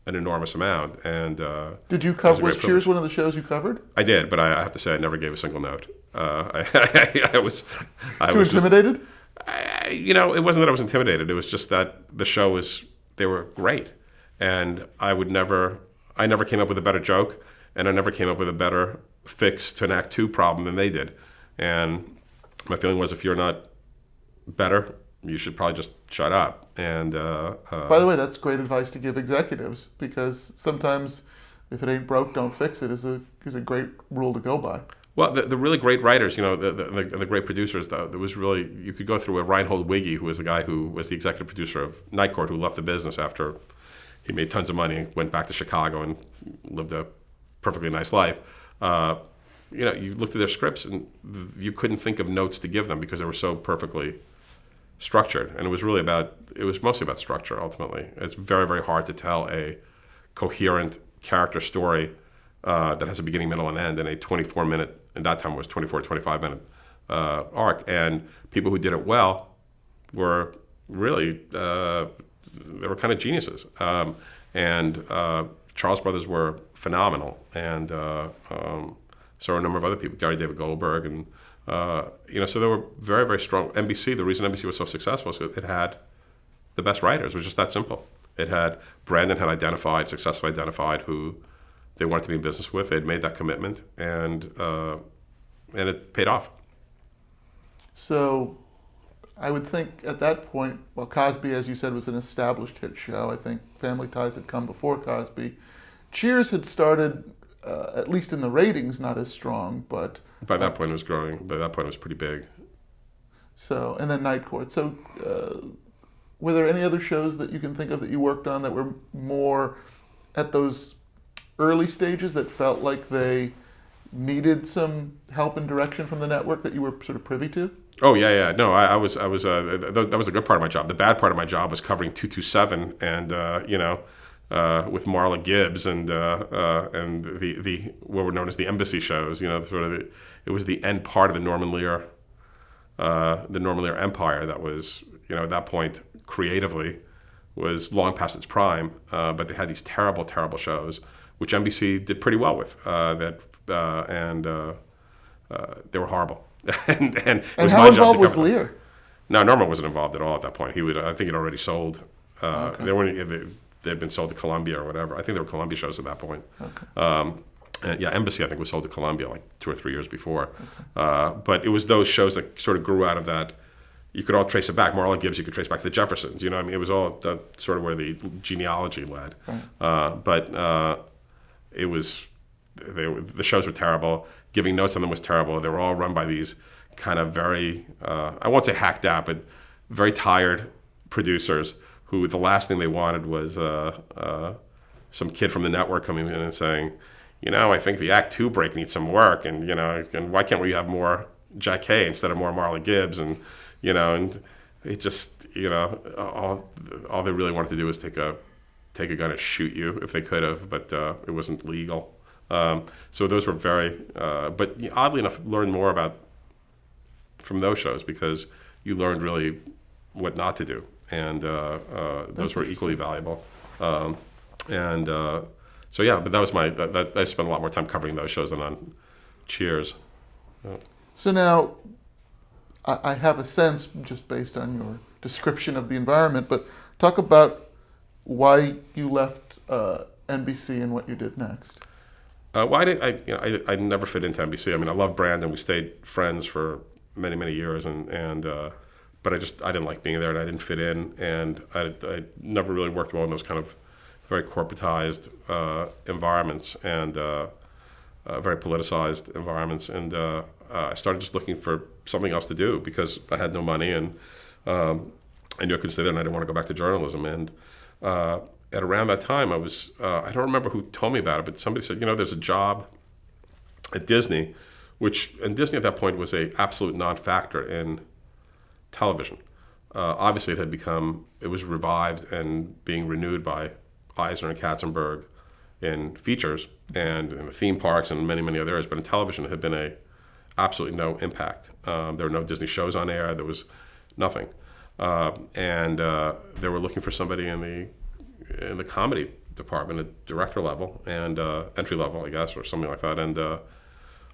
an enormous amount. And did you cover? Was Cheers one of the shows you covered? I did, but I have to say I never gave a single note. I was too intimidated. It wasn't that I was intimidated. It was just that the show they were great, and I never came up with a better joke, and I never came up with a better fix to an Act 2 problem than they did. And my feeling was, if you're not better, you should probably just shut up. And by the way, that's great advice to give executives, because sometimes if it ain't broke, don't fix it is a great rule to go by. Well, the really great writers, the great producers, though, there was really, you could go through a Reinhold Wigge, who was the guy who was the executive producer of Night Court, who left the business after he made tons of money, went back to Chicago and lived a perfectly nice life. You looked at their scripts and you couldn't think of notes to give them because they were so perfectly structured, and it was mostly about structure. Ultimately, it's very, very hard to tell a coherent character story that has a beginning, middle, and end in a 24-minute. At that time, it was 25-minute arc, and people who did it well were really they were kind of geniuses. And Charles Brothers were phenomenal, and so were a number of other people, Gary David Goldberg, and so they were very, very strong. NBC, the reason NBC was so successful is it had the best writers. It was just that simple. It had Brandon had successfully identified who they wanted to be in business with. They'd made that commitment, and it paid off. So I would think at that point, well, Cosby, as you said, was an established hit show. I think Family Ties had come before Cosby. Cheers had started, at least in the ratings, not as strong, but... By that point, it was growing. By that point, it was pretty big. So, and then Night Court. So, were there any other shows that you can think of that you worked on that were more at those early stages that felt like they needed some help and direction from the network that you were sort of privy to? Oh yeah. No, I was. That was a good part of my job. The bad part of my job was covering 227 and with Marla Gibbs and the what were known as the embassy shows. It was the end part of the Norman Lear empire that was at that point creatively was long past its prime. But they had these terrible, terrible shows, which NBC did pretty well with. They were horrible. and it was how my involved job to was cover them. Lear? No, Norman wasn't involved at all at that point. I think he'd already sold. Okay. They'd been sold to Columbia or whatever. I think they were Columbia shows at that point. Okay. And Embassy, I think, was sold to Columbia like 2 or 3 years before. Okay. But it was those shows that sort of grew out of that. You could all trace it back. Marla Gibbs, you could trace back to the Jeffersons. It was all sort of where the genealogy led. Right. But it was the shows were terrible. Giving notes on them was terrible. They were all run by these kind of very, I won't say hacked out, but very tired producers who the last thing they wanted was some kid from the network coming in and saying, I think the Act 2 break needs some work, and and why can't we have more Jack Hay instead of more Marla Gibbs, and and it just all they really wanted to do was take a gun and shoot you if they could have, but it wasn't legal. So those were very, but oddly enough, learned more from those shows because you learned really what not to do, and those were equally valuable. So yeah, but that was I spent a lot more time covering those shows than on Cheers. So now, I have a sense just based on your description of the environment, but talk about why you left NBC and what you did next. I never fit into NBC. I mean, I love Brandon. We stayed friends for many, many years, but I didn't like being there, and I didn't fit in, and I never really worked well in those kind of very corporatized environments and very politicized environments, and I started just looking for something else to do because I had no money, and I knew I could stay there, and I didn't want to go back to journalism, and at around that time, I don't remember who told me about it, but somebody said, there's a job at Disney, and Disney at that point was a absolute non-factor in television. Obviously, it was revived and being renewed by Eisner and Katzenberg in features and in the theme parks and many, many other areas, but in television, it had been absolutely no impact. There were no Disney shows on air. There was nothing. And they were looking for somebody in the comedy department at director level and entry level, I guess, or something like that. And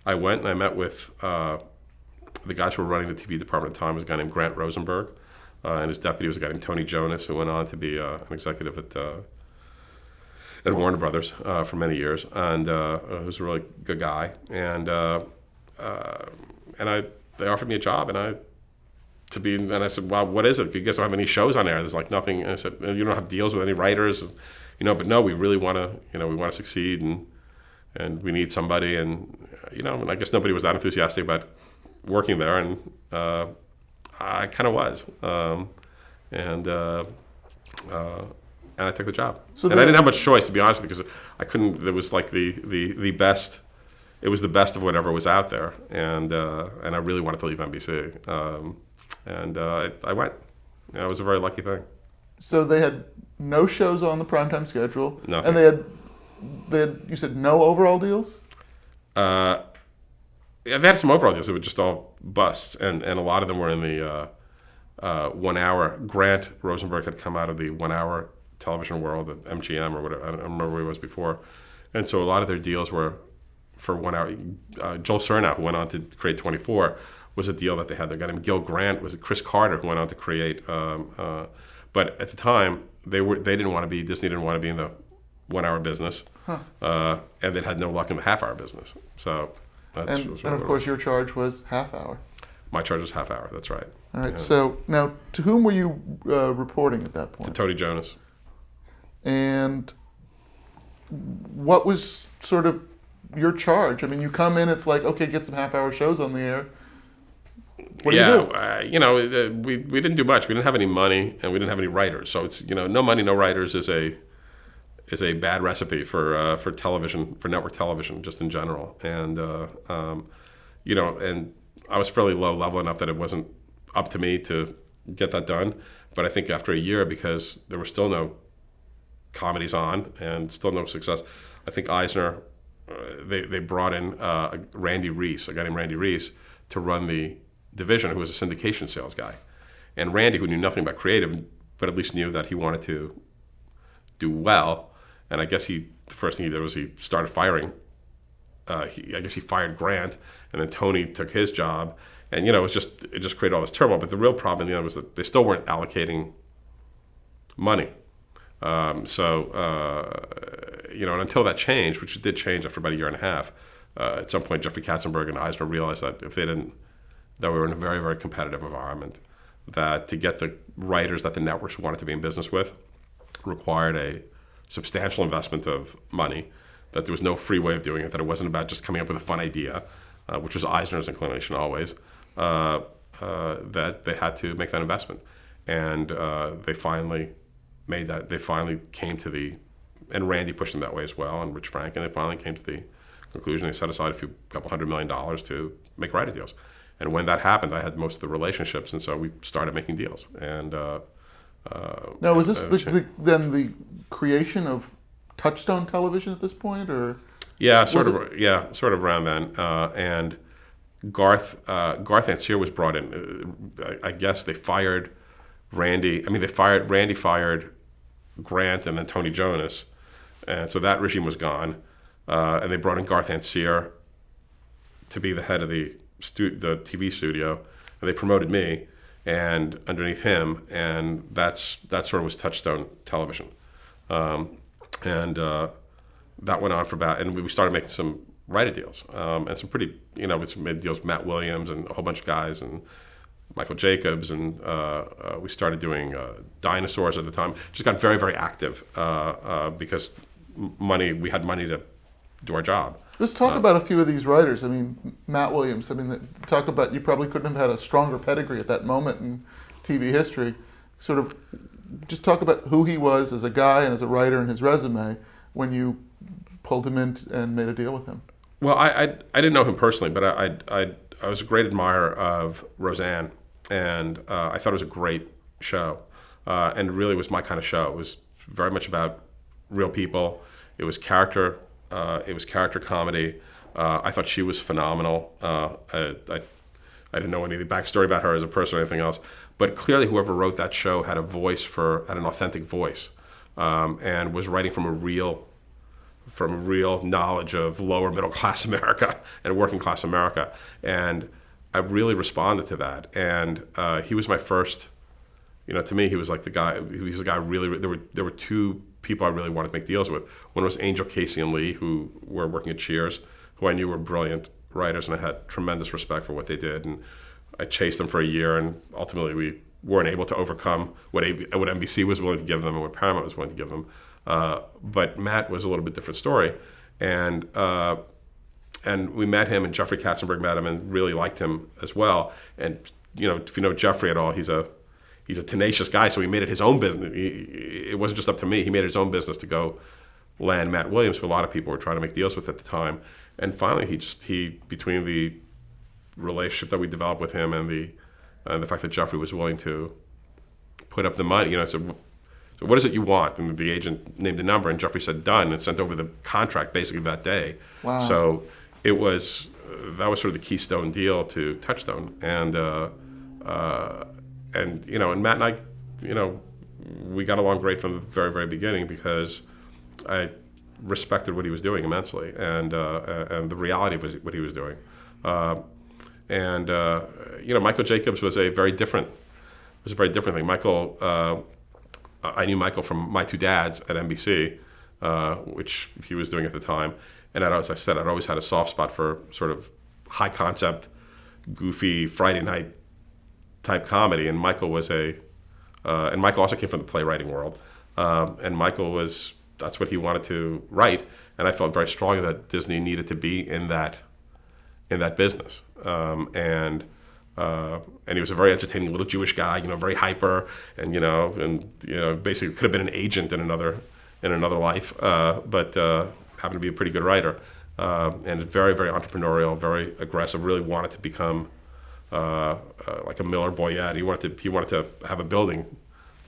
I went and I met with the guys who were running the TV department at the time. Was a guy named Grant Rosenberg, and his deputy was a guy named Tony Jonas, who went on to be an executive at Warner Brothers for many years, and he was a really good guy. And they offered me a job, and I said, well, what is it? You guys don't have any shows on air. There's like nothing. And I said, you don't have deals with any writers, but no, we really want to succeed, and we need somebody, and and I guess nobody was that enthusiastic about working there, and I kind of was, and I took the job. And I didn't have much choice, to be honest with you, because I couldn't. There was like the best. It was the best of whatever was out there, and I really wanted to leave NBC. And I went. It was a very lucky thing. So they had no shows on the primetime schedule, Nothing. and they had you said no overall deals. Yeah, they had some overall deals. They were just all busts, and a lot of them were in the 1 hour. Grant Rosenberg had come out of the 1 hour television world at MGM or whatever. I don't remember where he was before, and so a lot of their deals were for 1 hour. Joel Surnow, who went on to create 24, was a deal that they had. They got him. Gil Grant was Chris Carter, who went on to create. But at the time, they didn't want to be. Disney didn't want to be in the 1 hour business, and they had no luck in the half hour business. So. And of course, your charge was half hour. My charge was half hour. That's right. All right. Yeah. So now, to whom were you reporting at that point? To Tony Jonas. And what was sort of your charge? I mean, you come in, it's like, okay, get some half-hour shows on the air. What do you do? We didn't do much. We didn't have any money, and we didn't have any writers. So it's no money, no writers is a bad recipe for television, for network television, just in general. And and I was fairly low level enough that it wasn't up to me to get that done. But I think after a year, because there were still no comedies on and still no success, I think Eisner, they brought in Randy Reese, a guy named Randy Reese, to run the division, who was a syndication sales guy. And Randy, who knew nothing about creative, but at least knew that he wanted to do well. And I guess the first thing he did was he started firing. I guess he fired Grant, and then Tony took his job, and it just created all this turmoil. But the real problem in the end was that they still weren't allocating money. And until that changed, which it did change after about a year and a half, at some point Jeffrey Katzenberg and Eisner realized that that we were in a very, very competitive environment, that to get the writers that the networks wanted to be in business with required a substantial investment of money, that there was no free way of doing it, that it wasn't about just coming up with a fun idea, which was Eisner's inclination always, that they had to make that investment. And they finally made that. They finally came to and Randy pushed them that way as well, and Rich Frank, and they finally came to the conclusion they set aside couple $100 million to make writer deals. And when that happened, I had most of the relationships, and so we started making deals. And now, was this then the creation of Touchstone Television at this point, or? Yeah, sort of around then. And Garth Ancier was brought in. I guess they fired Randy. Randy fired Grant and then Tony Jonas, and so that regime was gone. And they brought in Garth Ancier to be the head of the TV studio, and they promoted me. And underneath him, and that sort of was Touchstone Television, and that went on for about, and we started making some writer deals, and some pretty, we made deals with Matt Williams and a whole bunch of guys, and Michael Jacobs, and we started doing Dinosaurs at the time. Just got very, very active because we had money to do our job. Let's talk about a few of these writers. I mean, Matt Williams. I mean, talk about, you probably couldn't have had a stronger pedigree at that moment in TV history. Sort of just talk about who he was as a guy and as a writer and his resume when you pulled him in and made a deal with him. Well, I didn't know him personally, but I was a great admirer of Roseanne, and I thought it was a great show, and really was my kind of show. It was very much about real people. It was character. It was character comedy. I thought she was phenomenal. I didn't know any of the backstory about her as a person or anything else, but clearly whoever wrote that show had had an authentic voice, and was writing from a real knowledge of lower middle class America and working class America, and I really responded to that. And he was my first. To me, he was like the guy. He was a guy really. There were two people I really wanted to make deals with. One was Angel, Casey, and Lee, who were working at Cheers, who I knew were brilliant writers, and I had tremendous respect for what they did. And I chased them for a year, and ultimately we weren't able to overcome what NBC was willing to give them and what Paramount was willing to give them. But Matt was a little bit different story, and we met him, and Jeffrey Katzenberg met him and really liked him as well. And if you know Jeffrey at all, he's a tenacious guy, so he made it his own business. It wasn't just up to me. He made it his own business to go land Matt Williams, who a lot of people were trying to make deals with at the time. And finally, he between the relationship that we developed with him and the fact that Jeffrey was willing to put up the money. So what is it you want? And the agent named a number, and Jeffrey said done, and sent over the contract basically that day. Wow. So it was that was sort of the keystone deal to Touchstone, and Matt and I, we got along great from the very, very beginning because I respected what he was doing immensely, and the reality of what he was doing. Michael Jacobs was a very different thing. Michael, I knew Michael from my two dads at NBC, which he was doing at the time. And as I said, I'd always had a soft spot for sort of high concept, goofy Friday night type comedy. And Michael was and Michael also came from the playwriting world. And that's what he wanted to write. And I felt very strongly that Disney needed to be in that business. And he was a very entertaining little Jewish guy, very hyper, and basically could have been an agent in another life, but happened to be a pretty good writer, and very, very entrepreneurial, very aggressive. Really wanted to become like a Miller Boyette. He wanted to have a building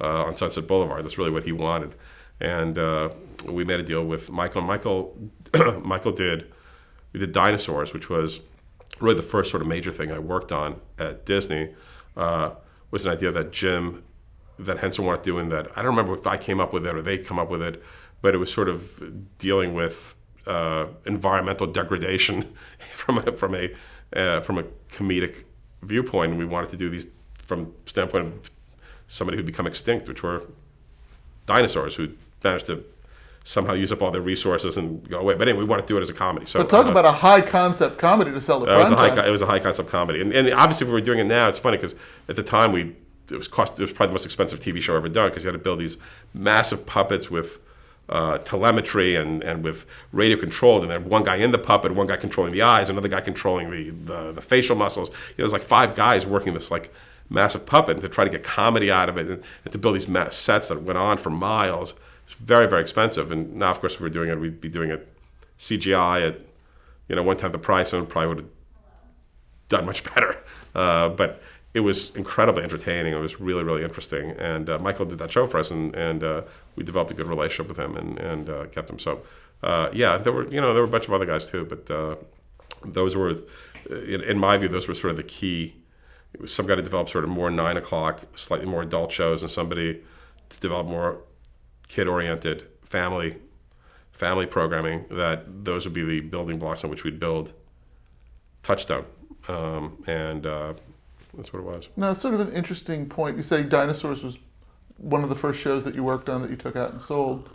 on Sunset Boulevard. That's really what he wanted, and we made a deal with Michael. And Michael we did Dinosaurs, which was really the first sort of major thing I worked on at Disney. Was an idea that Henson wanted to do, and that I don't remember if I came up with it or they come up with it, but it was sort of dealing with environmental degradation from a comedic viewpoint. And we wanted to do these from the standpoint of somebody who'd become extinct, which were dinosaurs who managed to somehow use up all their resources and go away. But anyway, we wanted to do it as a comedy. So, but talk about a high concept comedy to sell the prime time. It was a high concept comedy, and obviously if we were doing it now, it's funny because at the time it was probably the most expensive TV show ever done, because you had to build these massive puppets with telemetry and with radio controlled, and then one guy in the puppet, one guy controlling the eyes, another guy controlling the facial muscles. There's like 5 guys working this like massive puppet, and to try to get comedy out of it, and to build these sets that went on for miles. It's very, very expensive. And now, of course, if we were doing it, we'd be doing it CGI at 1/10 the price, and probably would have done much better. But it was incredibly entertaining. It was really, really interesting. And Michael did that show for us, and we developed a good relationship with him and kept him. So there were a bunch of other guys too, but those were, in my view, those were sort of the key. It was some guy to develop sort of more 9 o'clock, slightly more adult shows, and somebody to develop more kid-oriented family programming. That those would be the building blocks on which we'd build Touchstone, and that's what it was. Now, it's sort of an interesting point. You say Dinosaurs was one of the first shows that you worked on that you took out and sold.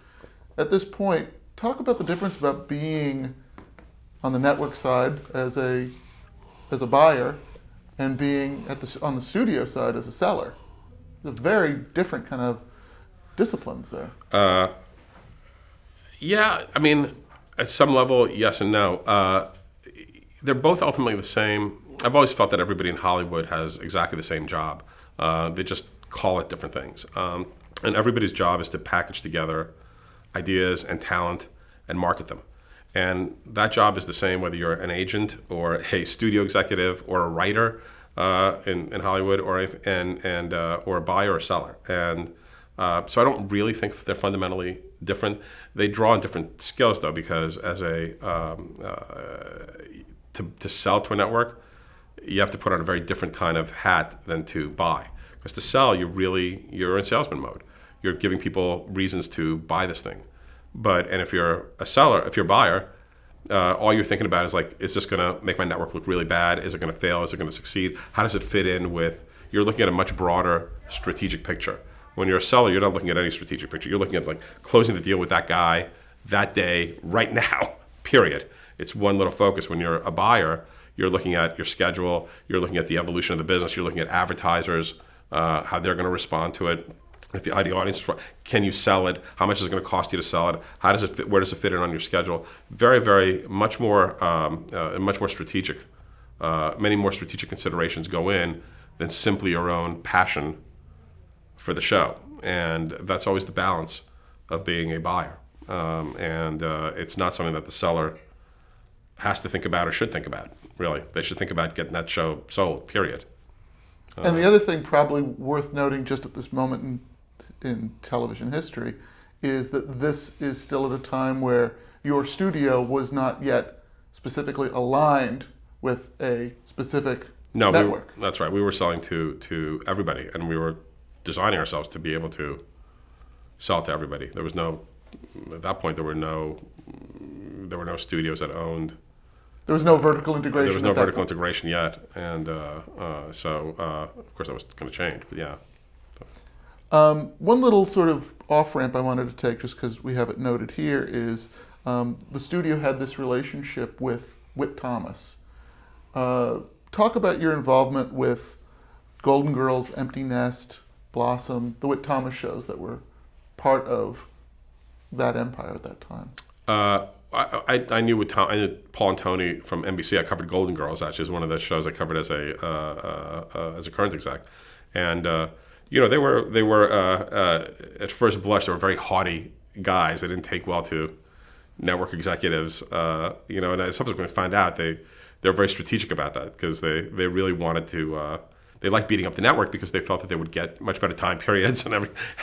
At this point, talk about the difference about being on the network side as a buyer and being on the studio side as a seller. They're very different kind of disciplines there. Yeah, I mean, at some level, yes and no. They're both ultimately the same. I've always felt that everybody in Hollywood has exactly the same job. They just call it different things. And everybody's job is to package together ideas and talent and market them. And that job is the same whether you're an agent or a studio executive or a writer in Hollywood or a buyer or seller. And so I don't really think they're fundamentally different. They draw on different skills though, because as to sell to a network, you have to put on a very different kind of hat than to buy. Because to sell, you're in salesman mode. You're giving people reasons to buy this thing. And if you're a seller, if you're a buyer, all you're thinking about is like, is this going to make my network look really bad? Is it going to fail? Is it going to succeed? How does it fit in with? You're looking at a much broader strategic picture. When you're a seller, you're not looking at any strategic picture. You're looking at like closing the deal with that guy that day, right now, period. It's one little focus. When you're a buyer, you're looking at your schedule. You're looking at the evolution of the business. You're looking at advertisers, how they're going to respond to it. If the audience, can you sell it? How much is it going to cost you to sell it? How does it fit? Where does it fit in on your schedule? Very, very much more strategic. Many more strategic considerations go in than simply your own passion for the show, and that's always the balance of being a buyer. It's not something that the seller has to think about or should think about. Really, they should think about getting that show sold. Period. And the other thing probably worth noting just at this moment in television history is that this is still at a time where your studio was not yet specifically aligned with a specific network. That's right. We were selling to everybody, and we were designing ourselves to be able to sell to everybody. There was no, at that point, there were no studios that owned. There was no vertical integration. There was no vertical integration yet, and so of course that was going to change. But yeah. One little sort of off-ramp I wanted to take, just because we have it noted here, is the studio had this relationship with Whit Thomas. Talk about your involvement with Golden Girls, Empty Nest, Blossom, the Whit Thomas shows that were part of that empire at that time. I knew I knew Paul and Tony from NBC. I covered Golden Girls, actually. It was one of the shows I covered as a current exec. And they were at first blush, they were very haughty guys. They didn't take well to network executives. And I subsequently found out they were very strategic about that, because they really wanted to. They liked beating up the network because they felt that they would get much better time periods and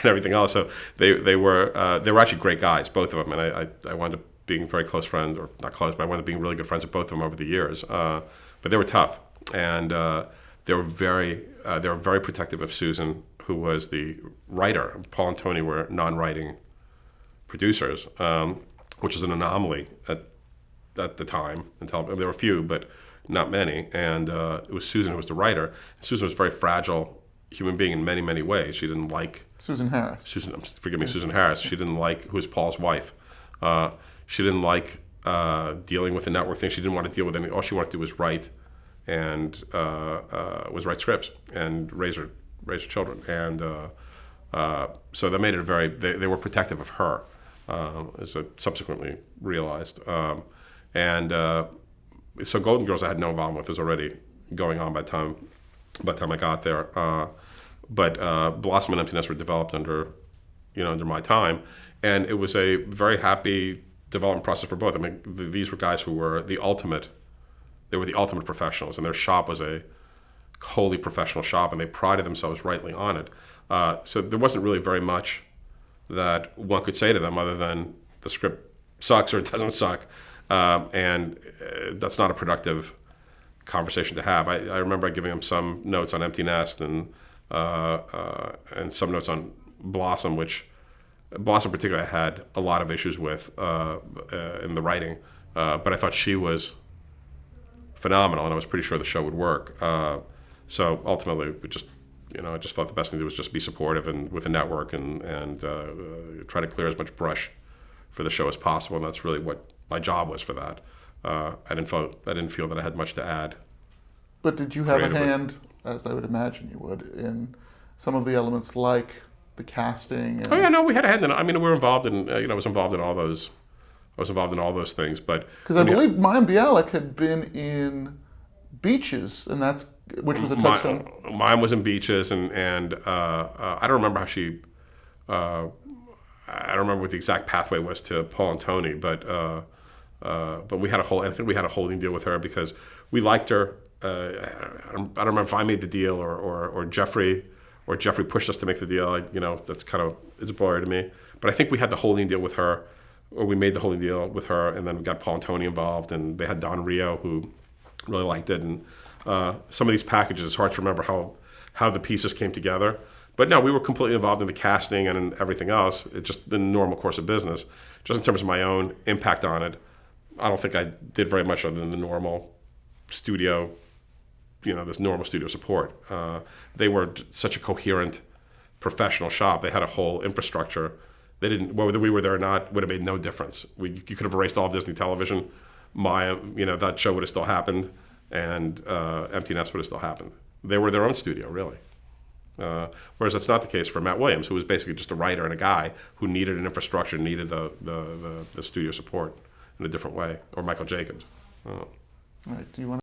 everything else. So they were actually great guys, both of them. And I wound up being very close friends, or not close, but I wound up being really good friends with both of them over the years. But they were tough, and they were very protective of Susan, who was the writer. Paul and Tony were non-writing producers, which is an anomaly at the time. There were a few, but not many. And it was Susan who was the writer. Susan was a very fragile human being in many, many ways. She didn't like Susan Harris. Susan Harris. She didn't like, who was Paul's wife. She didn't like dealing with the network thing. She didn't want to deal with anything. All she wanted to do was write, and was write scripts and raise her children. And so that made it they were protective of her, as I subsequently realized. So Golden Girls I had no involvement with. It was already going on by the time I got there. But Blossom and Empty Nest were developed under my time, and it was a very happy development process for both. I mean, these were guys who were the ultimate professionals, and their shop was a wholly professional shop, and they prided themselves rightly on it. So there wasn't really very much that one could say to them other than the script sucks or it doesn't suck, and that's not a productive conversation to have. I remember giving them some notes on Empty Nest and some notes on Blossom, which Blossom particularly I had a lot of issues with in the writing, but I thought she was phenomenal, and I was pretty sure the show would work. So ultimately, I just thought the best thing to do was just be supportive and with the network and try to clear as much brush for the show as possible, and that's really what my job was for that. I didn't feel that I had much to add. But did you have a hand, as I would imagine you would, in some of the elements like the casting? Oh yeah, no, we had a hand in it. I mean, we were involved in. I was involved in all those. I was involved in all those things, but because I believe Mayim Bialik had been in Beaches, and which was a touchstone. Mine was in Beaches, and I don't remember how she. I don't remember what the exact pathway was to Paul and Tony, but we had I think we had a holding deal with her because we liked her. I don't remember if I made the deal or Jeffrey pushed us to make the deal. That's kind of, it's a blur to me. But I think we had the holding deal with her, or we made the holding deal with her, and then we got Paul and Tony involved, and they had Don Rio who really liked it. And some of these packages, it's hard to remember how the pieces came together. But no, we were completely involved in the casting and in everything else. It's just the normal course of business. Just in terms of my own impact on it, I don't think I did very much other than the normal studio, this normal studio support. They were such a coherent professional shop. They had a whole infrastructure. They didn't, whether we were there or not, would have made no difference. You could have erased all of Disney television. That show would have still happened, and Empty Nest would have still happened. They were their own studio, really. Whereas that's not the case for Matt Williams, who was basically just a writer and a guy who needed an infrastructure, needed the studio support in a different way, or Michael Jacobs. All right. Do you want